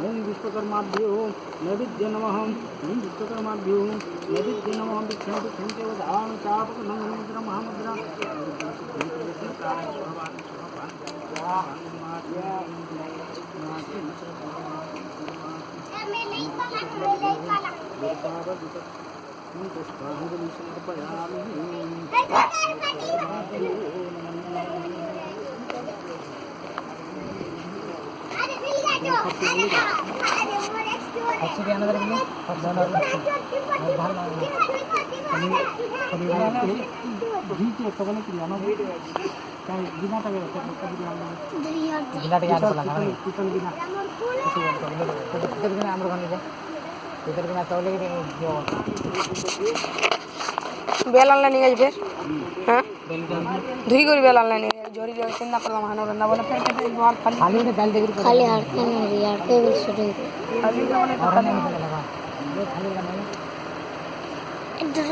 ओम विश्वकर्माभ्यो नैवेद्य नमः। ओम विश्वकर्माभ्यो नैवेद्य नमः। विक्षण विक्षण धारण चापक नमः महामुद्रा अच्छी क्या नजर मिली और ज़्यादा और बाहर ना जीते कबल की जाना क्या बिना तक बिना टिका बोला ना किचन बिना इधर बिना आमर बन जाए इधर बिना तौले के जो बेलन लेने गए फिर हाँ धुई कर बेलन लेने जोरी जो चिंता कर महानो रंदा बोले फिर कहते हैं बाल खाली खाली ने डाल देगी खाली हड़के नहीं यार के भी शूटिंग खाली का बोले और नहीं लगा ये खाली का नहीं इधर